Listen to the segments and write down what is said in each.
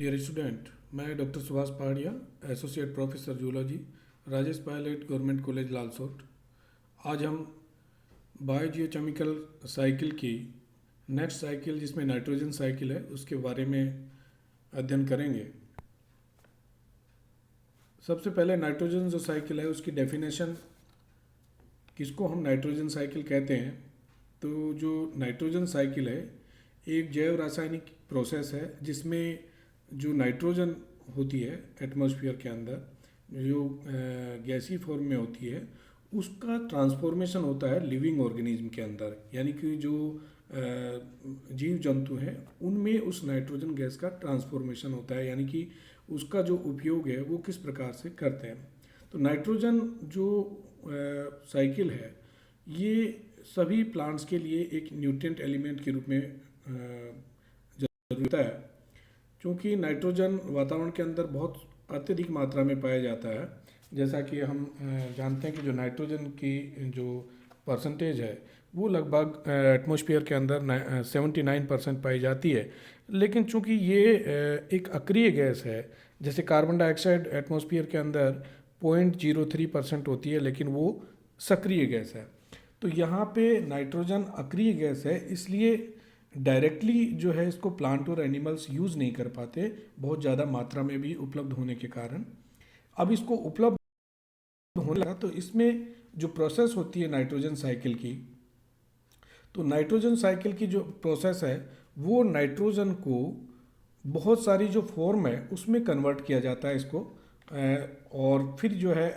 Dear student, मैं doctor Subhash Pahadia, associate professor zoology, Rajesh Pilot government college Lalsot. आज हम बायोजियोकेमिकल साइकिल की नेक्स्ट साइकिल, जिसमें नाइट्रोजन साइकिल है, उसके बारे में अध्ययन करेंगे। सबसे पहले नाइट्रोजन जो साइकिल है उसकी डेफिनेशन, किसको हम नाइट्रोजन साइकिल कहते हैं। तो जो नाइट्रोजन साइकिल है एक जैव रासायनिक प्रोसेस है जिसमें जो नाइट्रोजन होती है एटमॉस्फेयर के अंदर जो गैसीय फॉर्म में होती है, उसका ट्रांसफॉर्मेशन होता है लिविंग ऑर्गेनिज्म के अंदर। यानी कि जो जीव जंतु हैं उनमें उस नाइट्रोजन गैस का ट्रांसफॉर्मेशन होता है, यानी कि उसका जो उपयोग है वो किस प्रकार से करते हैं। तो नाइट्रोजन जो साइकिल है ये सभी प्लांट्स के लिए एक न्यूट्रिएंट एलिमेंट के रूप में जरूरत है, क्योंकि नाइट्रोजन वातावरण के अंदर बहुत अत्यधिक मात्रा में पाया जाता है। जैसा कि हम जानते हैं कि जो नाइट्रोजन की जो परसेंटेज है वो लगभग एटमॉस्फेयर के अंदर 79% पाई जाती है। लेकिन चूंकि ये एक अक्रिय गैस है, जैसे कार्बन डाइऑक्साइड एटमॉस्फेयर के अंदर 0.03% होती है, लेकिन वो सक्रिय गैस है। तो यहाँ पे नाइट्रोजन अक्रिय गैस है, इसलिए डायरेक्टली जो है इसको प्लांट और एनिमल्स यूज़ नहीं कर पाते, बहुत ज़्यादा मात्रा में भी उपलब्ध होने के कारण। अब इसको उपलब्ध होने लगा तो इसमें जो प्रोसेस होती है नाइट्रोजन साइकिल की, तो नाइट्रोजन साइकिल की जो प्रोसेस है वो नाइट्रोजन को बहुत सारी जो फॉर्म है उसमें कन्वर्ट किया जाता है इसको, और फिर जो है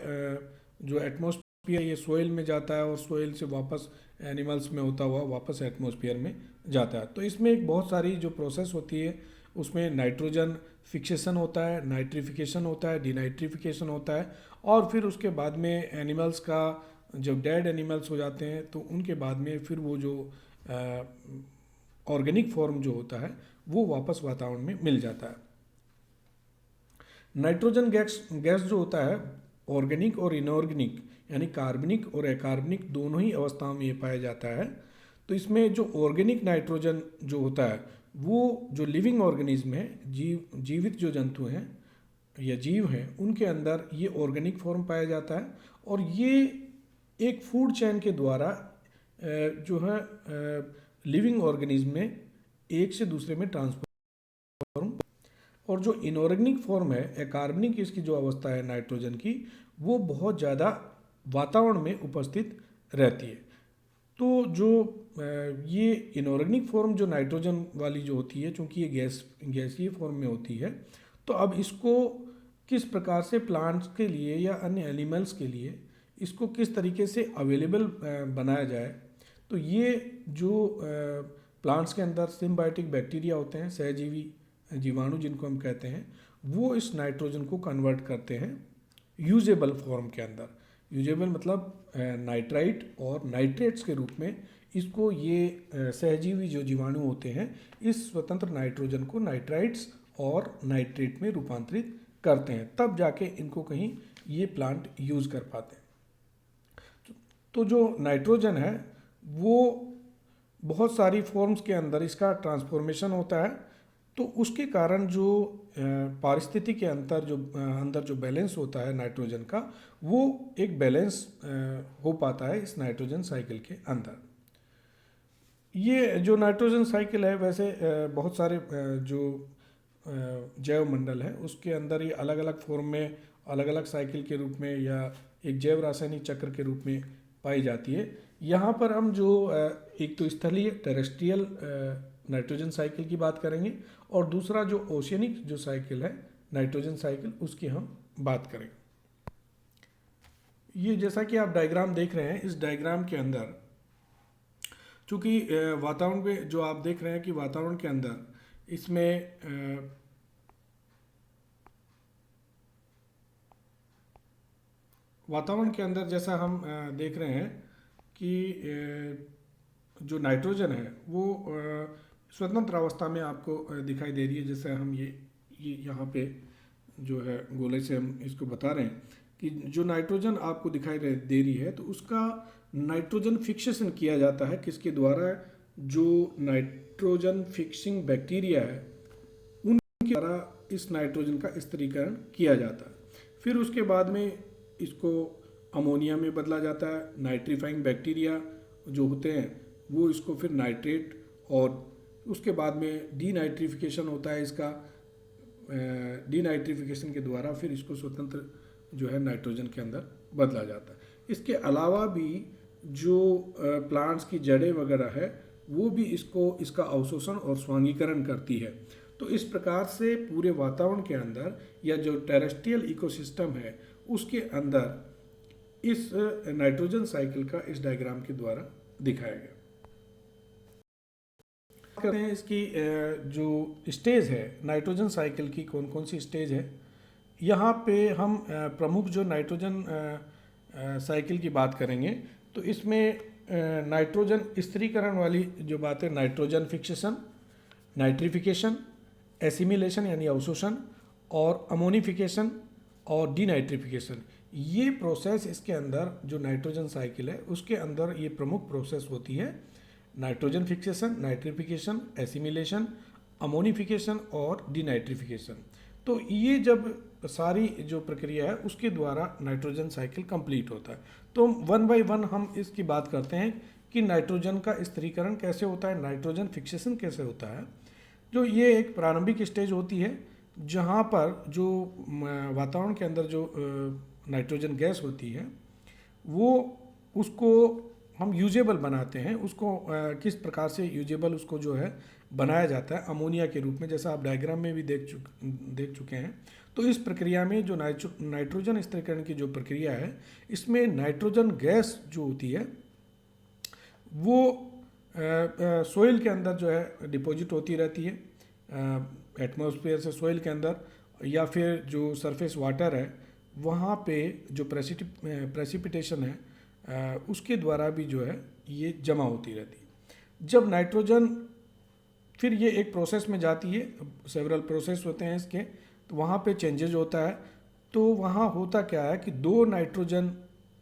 जो एटमॉस्फेयर ये सोइल में जाता है और सोइल से वापस एनिमल्स में होता हुआ वापस एटमॉस्फेयर में जाता है। तो इसमें एक बहुत सारी जो प्रोसेस होती है उसमें नाइट्रोजन फिक्सेशन होता है, नाइट्रिफिकेशन होता है, डिनाइट्रिफिकेशन होता है, और फिर उसके बाद में एनिमल्स का जब डेड एनिमल्स हो जाते हैं तो उनके बाद में फिर वो जो ऑर्गेनिक फॉर्म जो होता है वो वापस वातावरण में मिल जाता है। नाइट्रोजन गैस जो होता है ऑर्गेनिक और इनऑर्गेनिक यानी कार्बनिक और अकार्बनिक दोनों ही अवस्थाओं में ये पाया जाता है। तो इसमें जो ऑर्गेनिक नाइट्रोजन जो होता है वो जो लिविंग ऑर्गेनिज्म है, जीवित जो जंतु हैं या जीव हैं, उनके अंदर ये ऑर्गेनिक फॉर्म पाया जाता है, और ये एक फूड चेन के द्वारा जो है लिविंग ऑर्गेनिज्म में एक से दूसरे में ट्रांसफॉर्म। और जो इनऑर्गेनिक फॉर्म है अकार्बनिक, इसकी जो अवस्था है नाइट्रोजन की, वो बहुत ज़्यादा वातावरण में उपस्थित रहती है। तो जो ये इनऑर्गेनिक फॉर्म जो नाइट्रोजन वाली जो होती है, चूँकि ये गैसीय फॉर्म में होती है, तो अब इसको किस प्रकार से प्लांट्स के लिए या अन्य एनिमल्स के लिए इसको किस तरीके से अवेलेबल बनाया जाए। तो ये जो प्लांट्स के अंदर सिम्बायोटिक बैक्टीरिया होते हैं, सहजीवी जीवाणु जिनको हम कहते हैं, वो इस नाइट्रोजन को कन्वर्ट करते हैं यूजेबल फॉर्म के अंदर। यूजेबल मतलब नाइट्राइट और नाइट्रेट्स के रूप में इसको ये सहजीवी जो जीवाणु होते हैं इस स्वतंत्र नाइट्रोजन को नाइट्राइट्स और नाइट्रेट में रूपांतरित करते हैं, तब जाके इनको कहीं ये प्लांट यूज़ कर पाते हैं। तो जो नाइट्रोजन है वो बहुत सारी फॉर्म्स के अंदर इसका ट्रांसफॉर्मेशन होता है, तो उसके कारण जो पारिस्थिति के अंदर जो बैलेंस होता है नाइट्रोजन का, वो एक बैलेंस हो पाता है इस नाइट्रोजन साइकिल के अंदर। ये जो नाइट्रोजन साइकिल है वैसे बहुत सारे जो जैव मंडल है उसके अंदर ये अलग अलग फॉर्म में, अलग अलग साइकिल के रूप में या एक जैव रासायनिक चक्र के रूप में पाई जाती है। यहाँ पर हम जो एक तो स्थलीय टेरेस्ट्रियल नाइट्रोजन साइकिल की बात करेंगे, और दूसरा जो ओशियनिक जो साइकिल है नाइट्रोजन साइकिल, उसकी हम बात करेंगे। ये जैसा कि आप डायग्राम देख रहे हैं, इस डायग्राम के अंदर चूँकि वातावरण में जो आप देख रहे हैं कि वातावरण के अंदर इसमें वातावरण के अंदर जैसा हम देख रहे हैं कि जो नाइट्रोजन है वो स्वतंत्र अवस्था में आपको दिखाई दे रही है। जैसे हम ये यहाँ पे जो है गोले से हम इसको बता रहे हैं कि जो नाइट्रोजन आपको दिखाई दे रही है, तो उसका नाइट्रोजन फिक्सेशन किया जाता है किसके द्वारा, जो नाइट्रोजन फिक्सिंग बैक्टीरिया है उनके द्वारा इस नाइट्रोजन का स्थिरीकरण किया जाता है। फिर उसके बाद में इसको अमोनिया में बदला जाता है। नाइट्रीफाइंग बैक्टीरिया जो होते हैं वो इसको फिर नाइट्रेट, और उसके बाद में डीनाइट्रिफिकेशन होता है इसका। डीनाइट्रिफिकेशन के द्वारा फिर इसको स्वतंत्र जो है नाइट्रोजन के अंदर बदला जाता है। इसके अलावा भी जो प्लांट्स की जड़ें वगैरह है वो भी इसका अवशोषण और स्वांगीकरण करती है। तो इस प्रकार से पूरे वातावरण के अंदर या जो टेरेस्ट्रियल इकोसिस्टम है उसके अंदर इस नाइट्रोजन साइकिल का इस डायग्राम के द्वारा दिखाया गया। करते हैं इसकी जो स्टेज है नाइट्रोजन साइकिल की, कौन कौन सी स्टेज है। यहाँ पे हम प्रमुख जो नाइट्रोजन साइकिल की बात करेंगे तो इसमें नाइट्रोजन स्थिरीकरण वाली जो बात है, नाइट्रोजन फिक्सेशन, नाइट्रिफिकेशन, एसिमिलेशन यानी अवशोषण, और अमोनिफिकेशन और डीनाइट्रिफिकेशन, ये प्रोसेस इसके अंदर जो नाइट्रोजन साइकिल है उसके अंदर ये प्रमुख प्रोसेस होती है। Nitrogen fixation, nitrification, assimilation, ammonification और डीनाइट्रिफिकेशन। तो ये जब सारी जो प्रक्रिया है उसके द्वारा नाइट्रोजन साइकिल कंप्लीट होता है। तो वन बाय वन हम इसकी बात करते हैं कि नाइट्रोजन का स्थिरीकरण कैसे होता है, नाइट्रोजन फिक्सेशन कैसे होता है। जो ये एक प्रारंभिक स्टेज होती है जहाँ पर जो वातावरण के अंदर जो नाइट्रोजन गैस होती है वो उसको हम यूजेबल बनाते हैं। उसको किस प्रकार से यूजेबल उसको जो है बनाया जाता है अमोनिया के रूप में, जैसा आप डायग्राम में भी देख चुके हैं। तो इस प्रक्रिया में जो नाइट्रोजन स्थिरीकरण की जो प्रक्रिया है इसमें नाइट्रोजन गैस जो होती है वो सोइल के अंदर जो है डिपॉजिट होती रहती है, एटमॉस्फेयर से सोइल के अंदर, या फिर जो सरफेस वाटर है वहाँ पे जो प्रेसिपिटेशन है उसके द्वारा भी जो है ये जमा होती रहती है। जब नाइट्रोजन फिर ये एक प्रोसेस में जाती है, सेवरल प्रोसेस होते हैं इसके, तो वहाँ पे चेंजेज होता है। तो वहाँ होता क्या है कि दो नाइट्रोजन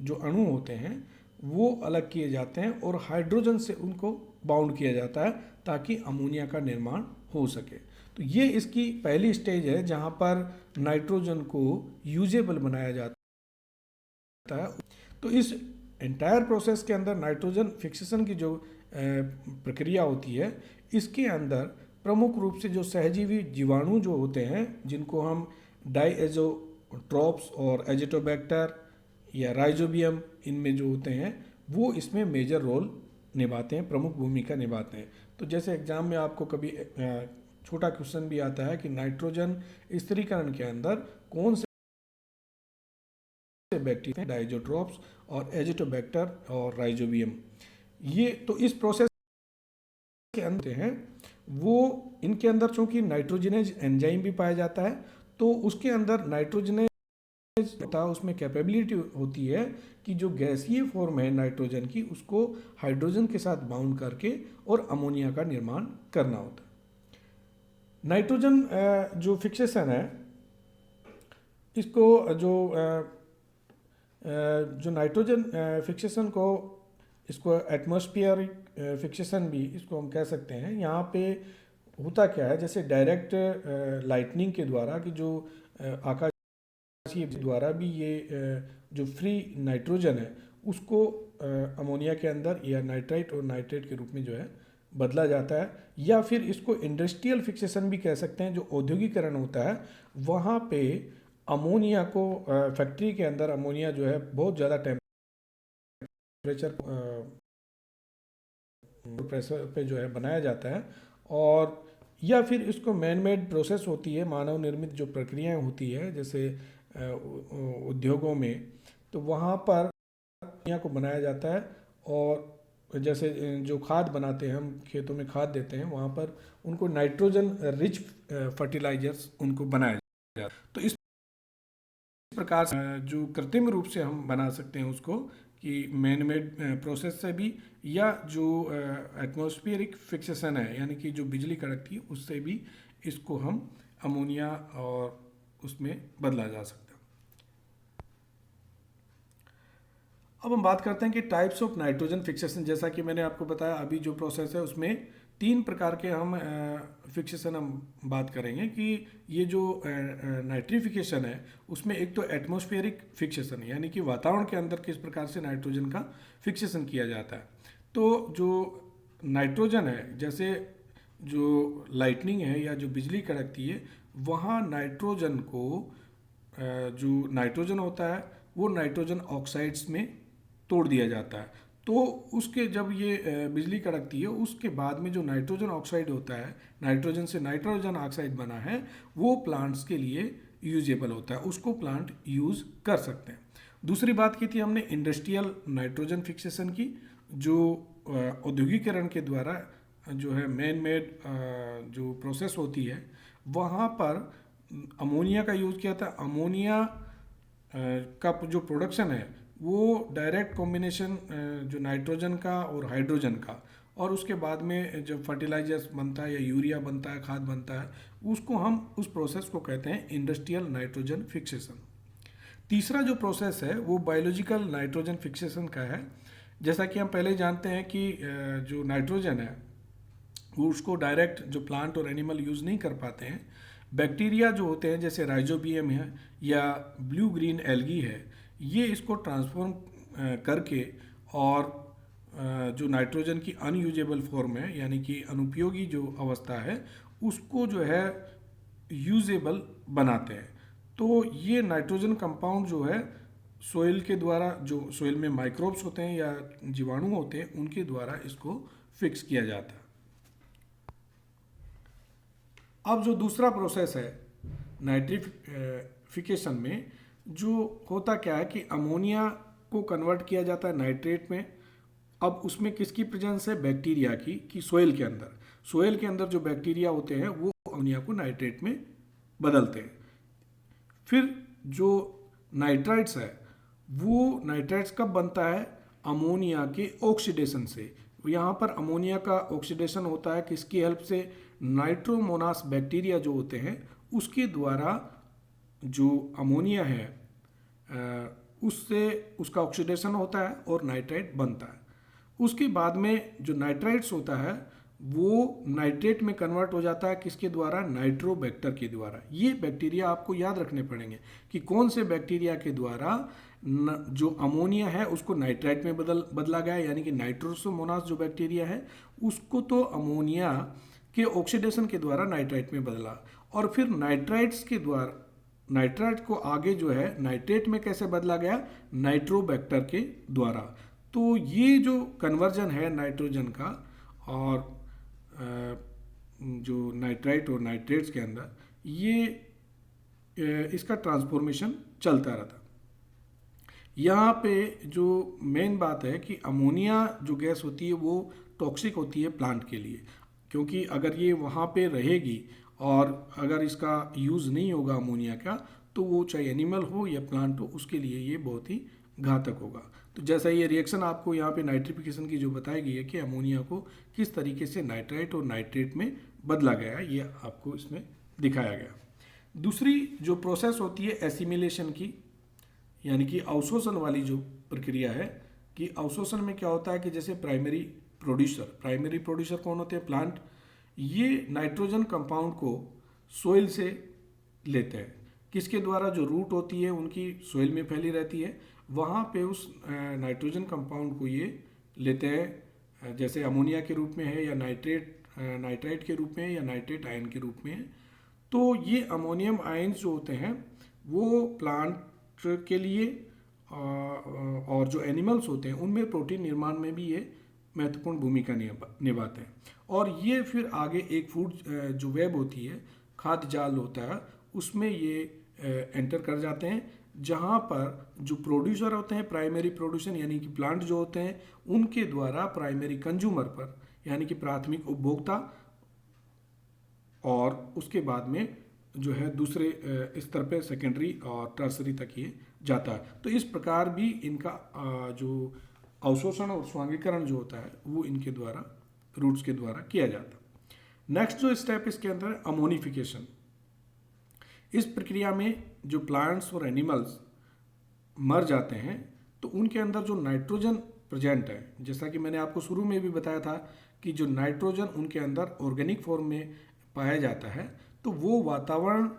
जो अणु होते हैं वो अलग किए जाते हैं और हाइड्रोजन से उनको बाउंड किया जाता है ताकि अमोनिया का निर्माण हो सके। तो ये इसकी पहली स्टेज है जहाँ पर नाइट्रोजन को यूजेबल बनाया जाता है। तो इस एंटायर प्रोसेस के अंदर नाइट्रोजन फिक्सेशन की जो प्रक्रिया होती है इसके अंदर प्रमुख रूप से जो सहजीवी जीवाणु जो होते हैं जिनको हम डाइएज़ोट्रोप्स और एजिटोबैक्टर या राइजोबियम इनमें जो होते हैं वो इसमें मेजर रोल निभाते हैं, प्रमुख भूमिका निभाते हैं। तो जैसे एग्जाम में आपको कभी छोटा क्वेश्चन भी आता है कि नाइट्रोजन स्थिरीकरण के अंदर कौन से बैक्टीरिया, डाइएज़ोट्रोप्स और एजिटोबैक्टर और राइजोबियम, ये तो इस प्रोसेस के अंदर हैं वो। इनके अंदर चूंकि नाइट्रोजनेज एंजाइम भी पाया जाता है तो उसके अंदर नाइट्रोजनेज उसमें कैपेबिलिटी होती है कि जो गैसीय फॉर्म है नाइट्रोजन की उसको हाइड्रोजन के साथ बाउंड करके और अमोनिया का निर्माण करना होता है। नाइट्रोजन जो फिक्सेशन है इसको जो नाइट्रोजन फिक्सेशन को इसको एटमॉस्फेरिक फिक्सेशन भी इसको हम कह सकते हैं। यहाँ पे होता क्या है, जैसे डायरेक्ट लाइटनिंग के द्वारा कि जो आकाशीय द्वारा भी ये जो फ्री नाइट्रोजन है उसको अमोनिया के अंदर या नाइट्राइट और नाइट्रेट के रूप में जो है बदला जाता है। या फिर इसको इंडस्ट्रियल फिक्सेशन भी कह सकते हैं। जो औद्योगिकरण होता है वहाँ पे अमोनिया को फैक्ट्री के अंदर अमोनिया जो है बहुत ज़्यादा टेम्परेचर प्रेशर पे जो है बनाया जाता है, और या फिर इसको मैन मेड प्रोसेस होती है, मानव निर्मित जो प्रक्रियाएं होती है जैसे उद्योगों में, तो वहाँ पर अमोनिया को बनाया जाता है। और जैसे जो खाद बनाते हैं, हम खेतों में खाद देते हैं, वहाँ पर उनको नाइट्रोजन रिच फर्टिलाइजर्स उनको बनाया जाता है। तो इस प्रकार से जो कृत्रिम रूप से हम बना सकते हैं उसको कि मैन मेड प्रोसेस से भी, या जो एटमॉस्फेरिक फिक्सेशन है यानी कि जो बिजली कड़कती है उससे भी इसको हम अमोनिया और उसमें बदला जा सकता है। अब हम बात करते हैं कि टाइप्स ऑफ नाइट्रोजन फिक्सेशन। जैसा कि मैंने आपको बताया अभी जो प्रोसेस है उसमें तीन प्रकार के हम फिक्सेशन हम बात करेंगे कि ये जो नाइट्रिफिकेशन है उसमें एक तो एटमॉस्फेरिक फिक्सेशन है, यानी कि वातावरण के अंदर किस प्रकार से नाइट्रोजन का फिक्सेशन किया जाता है। तो जो नाइट्रोजन है, जैसे जो लाइटनिंग है या जो बिजली कड़कती है, वहाँ नाइट्रोजन को जो नाइट्रोजन होता है वो नाइट्रोजन ऑक्साइड्स में तोड़ दिया जाता है। तो उसके जब ये बिजली कड़कती है उसके बाद में जो नाइट्रोजन ऑक्साइड होता है, नाइट्रोजन से नाइट्रोजन ऑक्साइड बना है, वो प्लांट्स के लिए यूजेबल होता है, उसको प्लांट यूज़ कर सकते हैं। दूसरी बात की थी हमने इंडस्ट्रियल नाइट्रोजन फिक्सेशन की, जो औद्योगिकरण के द्वारा जो है मैन मेड जो प्रोसेस होती है वहाँ पर अमोनिया का यूज़ किया था। अमोनिया का जो प्रोडक्शन है वो डायरेक्ट कॉम्बिनेशन जो नाइट्रोजन का और हाइड्रोजन का, और उसके बाद में जब फर्टिलाइजर्स बनता है या यूरिया बनता है, खाद बनता है, उसको हम उस प्रोसेस को कहते हैं इंडस्ट्रियल नाइट्रोजन फिक्सेशन। तीसरा जो प्रोसेस है वो बायोलॉजिकल नाइट्रोजन फिक्सेशन का है। जैसा कि हम पहले जानते हैं कि जो नाइट्रोजन है वो उसको डायरेक्ट जो प्लांट और एनिमल यूज़ नहीं कर पाते हैं। बैक्टीरिया जो होते हैं जैसे राइजोबियम है या ब्लू ग्रीन एल्गी है, ये इसको ट्रांसफॉर्म करके और जो नाइट्रोजन की अनयूजेबल फॉर्म है यानी कि अनुपयोगी जो अवस्था है उसको जो है यूजेबल बनाते हैं। तो ये नाइट्रोजन कंपाउंड जो है सोइल के द्वारा, जो सोइल में माइक्रोब्स होते हैं या जीवाणु होते हैं, उनके द्वारा इसको फिक्स किया जाता है। अब जो दूसरा प्रोसेस है नाइट्रिफिकेशन में, जो होता क्या है कि अमोनिया को कन्वर्ट किया जाता है नाइट्रेट में। अब उसमें किसकी प्रेजेंस है? बैक्टीरिया की, कि सोइल के अंदर, सोइल के अंदर जो बैक्टीरिया होते हैं वो अमोनिया को नाइट्रेट में बदलते हैं। फिर जो नाइट्राइट्स है वो नाइट्राइट्स कब बनता है? अमोनिया के ऑक्सीडेशन से। यहाँ पर अमोनिया का ऑक्सीडेशन होता है किसकी हेल्प से? नाइट्रोमोनास बैक्टीरिया जो होते हैं उसके द्वारा जो अमोनिया है उससे उसका ऑक्सीडेशन होता है और नाइट्राइट बनता है। उसके बाद में जो नाइट्राइट्स होता है वो नाइट्रेट में कन्वर्ट हो जाता है किसके द्वारा? नाइट्रोबैक्टर के द्वारा। ये बैक्टीरिया आपको याद रखने पड़ेंगे कि कौन से बैक्टीरिया के द्वारा जो अमोनिया है उसको नाइट्राइट में बदला गया, यानी कि नाइट्रोसोमोनास जो बैक्टीरिया है उसको तो अमोनिया के ऑक्सीडेशन के द्वारा नाइट्राइट में बदला, और फिर नाइट्राइट्स के द्वारा नाइट्राइट को आगे जो है नाइट्रेट में कैसे बदला गया? नाइट्रोबैक्टर के द्वारा। तो ये जो कन्वर्जन है नाइट्रोजन का और जो नाइट्राइट और नाइट्रेट्स के अंदर, ये इसका ट्रांसफॉर्मेशन चलता रहता। यहाँ पे जो मेन बात है कि अमोनिया जो गैस होती है वो टॉक्सिक होती है प्लांट के लिए, क्योंकि अगर ये वहाँ पे रहेगी और अगर इसका यूज़ नहीं होगा अमोनिया का, तो वो चाहे एनिमल हो या प्लांट हो उसके लिए ये बहुत ही घातक होगा। तो जैसा ये रिएक्शन आपको यहाँ पे नाइट्रिफिकेशन की जो बताई गई है कि अमोनिया को किस तरीके से नाइट्राइट और नाइट्रेट में बदला गया है, ये आपको इसमें दिखाया गया। दूसरी जो प्रोसेस होती है एसिमिलेशन की, यानी कि अवशोषण वाली जो प्रक्रिया है, कि अवशोषण में क्या होता है कि जैसे प्राइमरी प्रोड्यूसर कौन होते हैं? प्लांट। ये नाइट्रोजन कंपाउंड को सोइल से लेते हैं, किसके द्वारा? जो रूट होती है उनकी सोइल में फैली रहती है, वहाँ पे उस नाइट्रोजन कंपाउंड को ये लेते हैं, जैसे अमोनिया के रूप में है या नाइट्राइट के रूप में है या नाइट्रेट आयन के रूप में है। तो ये अमोनियम आयन्स जो होते हैं वो प्लांट के लिए और जो एनिमल्स होते हैं उनमें प्रोटीन निर्माण में भी ये महत्वपूर्ण भूमिका निभाते हैं। और ये फिर आगे एक फूड जो वेब होती है, खाद्य जाल होता है, उसमें ये एंटर कर जाते हैं, जहाँ पर जो प्रोड्यूसर होते हैं, प्राइमरी प्रोड्यूसर यानी कि प्लांट जो होते हैं, उनके द्वारा प्राइमरी कंज्यूमर पर यानी कि प्राथमिक उपभोक्ता, और उसके बाद में जो है दूसरे स्तर पे सेकेंडरी और टर्सरी तक ये जाता है। तो इस प्रकार भी इनका जो अवशोषण और स्वांगीकरण जो होता है वो इनके द्वारा, रूट्स के द्वारा किया जाता है। नेक्स्ट जो स्टेप इसके अंदर है अमोनिफिकेशन। इस प्रक्रिया में जो प्लांट्स और एनिमल्स मर जाते हैं तो उनके अंदर जो नाइट्रोजन प्रेजेंट है, जैसा कि मैंने आपको शुरू में भी बताया था कि जो नाइट्रोजन उनके अंदर ऑर्गेनिक फॉर्म में पाया जाता है, तो वो वातावरण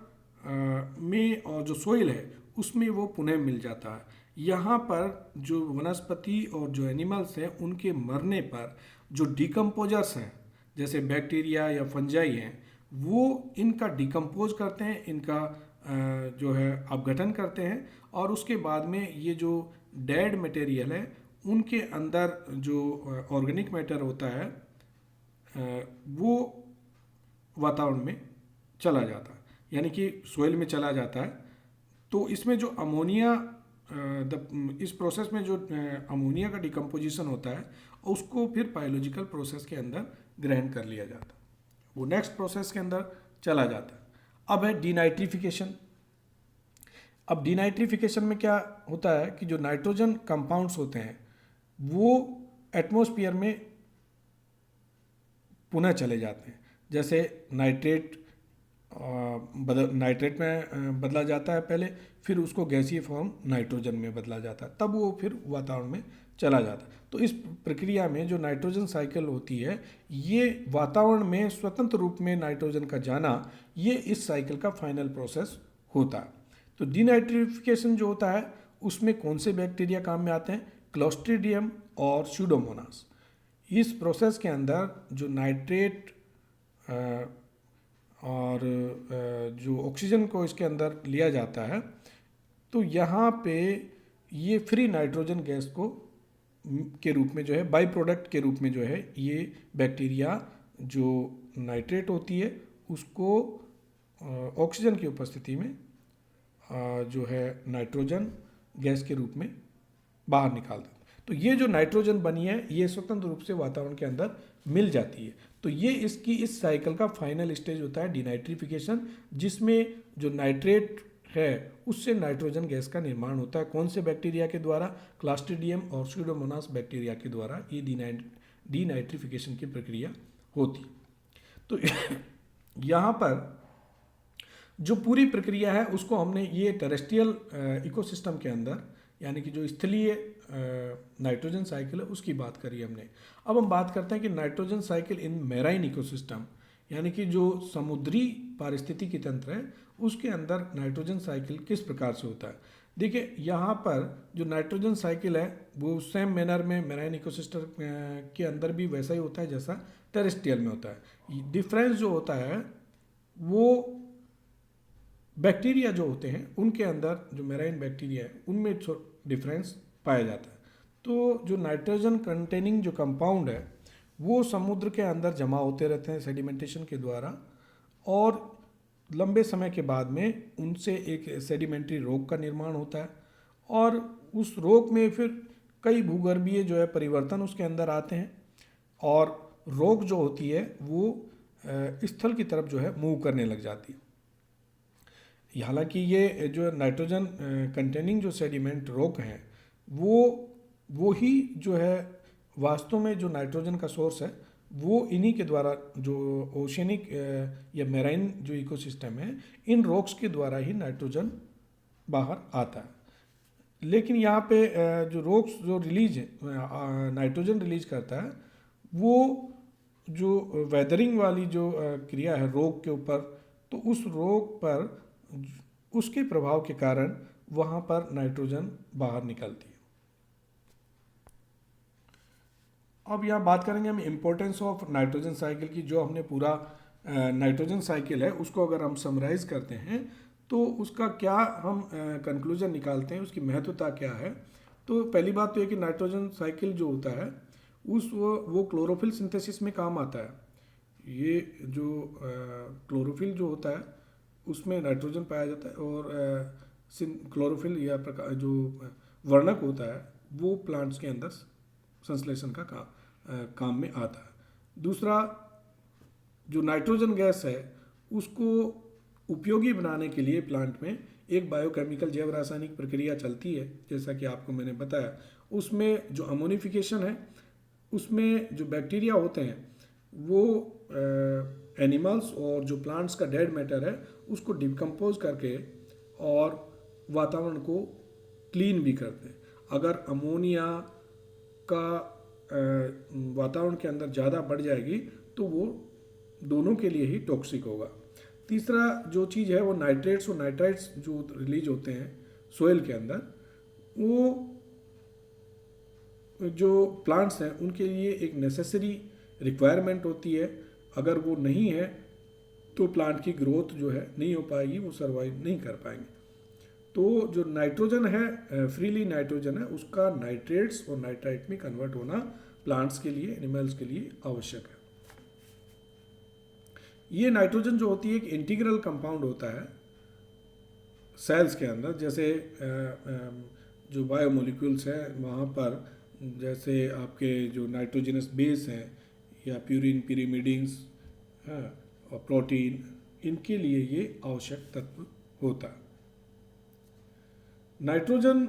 में और जो सोइल है उसमें वो पुनः मिल जाता है। यहाँ पर जो वनस्पति और जो एनिमल्स हैं उनके मरने पर जो डिकम्पोजर्स हैं जैसे बैक्टीरिया या फंजाई हैं, वो इनका डिकम्पोज करते हैं, इनका जो है अपघटन करते हैं, और उसके बाद में ये जो डेड मटेरियल है उनके अंदर जो ऑर्गेनिक मैटर होता है वो वातावरण में चला जाता है, यानी कि सोइल में चला जाता है। तो इसमें जो अमोनिया इस प्रोसेस में जो अमोनिया का डिकम्पोजिशन होता है उसको फिर बायोलॉजिकल प्रोसेस के अंदर ग्रहण कर लिया जाता है, वो नेक्स्ट प्रोसेस के अंदर चला जाता है। अब है डीनाइट्रिफिकेशन। अब डीनाइट्रिफिकेशन में क्या होता है कि जो नाइट्रोजन कंपाउंड्स होते हैं वो एटमॉस्फेयर में पुनः चले जाते हैं, जैसे नाइट्रेट नाइट्रेट में बदला जाता है पहले, फिर उसको गैसीय फॉर्म नाइट्रोजन में बदला जाता है, तब वो फिर वातावरण में चला जाता है। तो इस प्रक्रिया में जो नाइट्रोजन साइकिल होती है, ये वातावरण में स्वतंत्र रूप में नाइट्रोजन का जाना, ये इस साइकिल का फाइनल प्रोसेस होता है। तो डीनाइट्रिफिकेशन जो होता है उसमें कौन से बैक्टीरिया काम में आते हैं? क्लोस्ट्रीडियम और स्यूडोमोनास। इस प्रोसेस के अंदर जो नाइट्रेट और जो ऑक्सीजन को इसके अंदर लिया जाता है, तो यहाँ पे ये फ्री नाइट्रोजन गैस को के रूप में जो है, बाई प्रोडक्ट के रूप में जो है, ये बैक्टीरिया जो नाइट्रेट होती है उसको ऑक्सीजन की उपस्थिति में जो है नाइट्रोजन गैस के रूप में बाहर निकाल देते हैं। तो ये जो नाइट्रोजन बनी है ये स्वतंत्र रूप से वातावरण के अंदर मिल जाती है। तो ये इसकी इस साइकिल का फाइनल स्टेज होता है डीनाइट्रिफिकेशन, जिसमें जो नाइट्रेट है उससे नाइट्रोजन गैस का निर्माण होता है। कौन से बैक्टीरिया के द्वारा? क्लॉस्ट्रिडियम और स्यूडोमोनास बैक्टीरिया के द्वारा ये डीनाइट्रिफिकेशन की प्रक्रिया होती। तो यहाँ पर जो पूरी प्रक्रिया है उसको हमने ये टेरेस्ट्रियल इकोसिस्टम के अंदर, यानी कि जो स्थलीय नाइट्रोजन साइकिल है उसकी बात करी हमने। अब हम बात करते हैं कि nitrogen cycle in marine ecosystem, यानी कि जो समुद्री पारिस्थितिकी तंत्र है उसके अंदर नाइट्रोजन साइकिल किस प्रकार से होता है। देखिए यहाँ पर जो नाइट्रोजन साइकिल है वो सेम मैनर में मैराइन इकोसिस्टम के अंदर भी वैसा ही होता है जैसा टेरेस्ट्रियल में होता है। डिफरेंस जो होता है वो बैक्टीरिया जो होते हैं उनके अंदर, जो मैराइन बैक्टीरिया है उनमें डिफरेंस पाया जाता है। तो जो नाइट्रोजन कंटेनिंग जो कंपाउंड है वो समुद्र के अंदर जमा होते रहते हैं सेडिमेंटेशन के द्वारा, और लंबे समय के बाद में उनसे एक सेडिमेंट्री रॉक का निर्माण होता है, और उस रॉक में फिर कई भूगर्भीय जो है परिवर्तन उसके अंदर आते हैं, और रॉक जो होती है वो स्थल की तरफ जो है मूव करने लग जाती है। हालांकि ये जो नाइट्रोजन कंटेनिंग जो सेडिमेंट रॉक हैं वो ही जो है वास्तव में जो नाइट्रोजन का सोर्स है वो इन्हीं के द्वारा, जो ओशियनिक या मैराइन जो इकोसिस्टम है इन रॉक्स के द्वारा ही नाइट्रोजन बाहर आता है। लेकिन यहाँ पे जो रॉक्स जो रिलीज नाइट्रोजन रिलीज करता है वो जो वेदरिंग वाली जो क्रिया है रॉक के ऊपर, तो उस रॉक पर उसके प्रभाव के कारण वहाँ पर नाइट्रोजन बाहर निकलती है। अब यहाँ बात करेंगे हम इम्पोर्टेंस ऑफ नाइट्रोजन साइकिल की। जो हमने पूरा नाइट्रोजन साइकिल है उसको अगर हम समराइज करते हैं तो उसका क्या हम कंक्लूजन निकालते हैं, उसकी महत्वता क्या है। तो पहली बात तो ये कि नाइट्रोजन साइकिल जो होता है वो क्लोरोफिल सिंथेसिस में काम आता है। ये जो क्लोरोफिल जो होता है उसमें नाइट्रोजन पाया जाता है, और क्लोरोफिल या प्रकार जो वर्णक होता है वो प्लांट्स के अंदर संश्लेषण का काम में आता है। दूसरा, जो नाइट्रोजन गैस है उसको उपयोगी बनाने के लिए प्लांट में एक बायोकेमिकल जैव रासायनिक प्रक्रिया चलती है, जैसा कि आपको मैंने बताया। उसमें जो अमोनिफिकेशन है उसमें जो बैक्टीरिया होते हैं वो एनिमल्स और जो प्लांट्स का डेड मैटर है उसको डिकम्पोज करके और वातावरण को क्लीन भी करते हैं। अगर अमोनिया का वातावरण के अंदर ज़्यादा बढ़ जाएगी तो वो दोनों के लिए ही टॉक्सिक होगा। तीसरा जो चीज़ है वो नाइट्रेट्स और नाइट्राइट्स जो रिलीज होते हैं सोइल के अंदर, वो जो प्लांट्स हैं उनके लिए एक नेसेसरी रिक्वायरमेंट होती है। अगर वो नहीं है तो प्लांट की ग्रोथ जो है नहीं हो पाएगी, वो सर्वाइव नहीं कर पाएंगे। तो जो नाइट्रोजन है, फ्रीली नाइट्रोजन है, उसका नाइट्रेट्स और नाइट्राइट में कन्वर्ट होना प्लांट्स के लिए, एनिमल्स के लिए आवश्यक है। ये नाइट्रोजन जो होती है एक इंटीग्रल कंपाउंड होता है सेल्स के अंदर। जैसे जो बायोमोलिक्यूल्स हैं वहाँ पर, जैसे आपके जो नाइट्रोजनस बेस हैं या प्यूरिन, पिरिमिडिन्स और प्रोटीन, इनके लिए ये आवश्यक तत्व होता है। नाइट्रोजन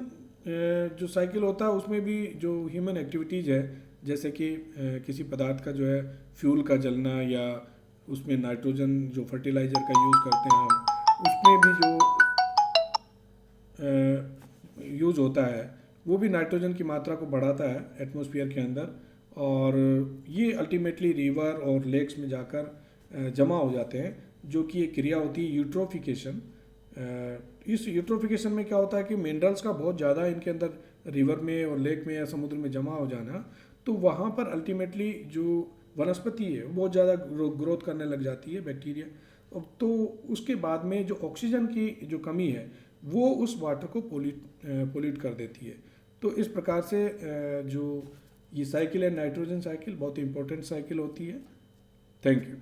जो साइकिल होता है उसमें भी जो ह्यूमन एक्टिविटीज़ है, जैसे कि किसी पदार्थ का जो है फ्यूल का जलना, या उसमें नाइट्रोजन जो फर्टिलाइज़र का यूज़ करते हैं हम, उसमें भी जो यूज़ होता है वो भी नाइट्रोजन की मात्रा को बढ़ाता है एटमॉस्फेयर के अंदर, और ये अल्टीमेटली रिवर और लेक्स में जाकर जमा हो जाते हैं, जो कि एक क्रिया होती है यूट्रोफिकेशन। इस यूट्रोफिकेशन में क्या होता है कि मिनरल्स का बहुत ज़्यादा इनके अंदर रिवर में और लेक में या समुद्र में जमा हो जाना, तो वहाँ पर अल्टीमेटली जो वनस्पति है वो बहुत ज़्यादा ग्रोथ करने लग जाती है, बैक्टीरिया। तो उसके बाद में जो ऑक्सीजन की जो कमी है वो उस वाटर को पोल्यूट कर देती है। तो इस प्रकार से जो ये साइकिल है नाइट्रोजन साइकिल, बहुत इंपॉर्टेंट साइकिल होती है। Thank you.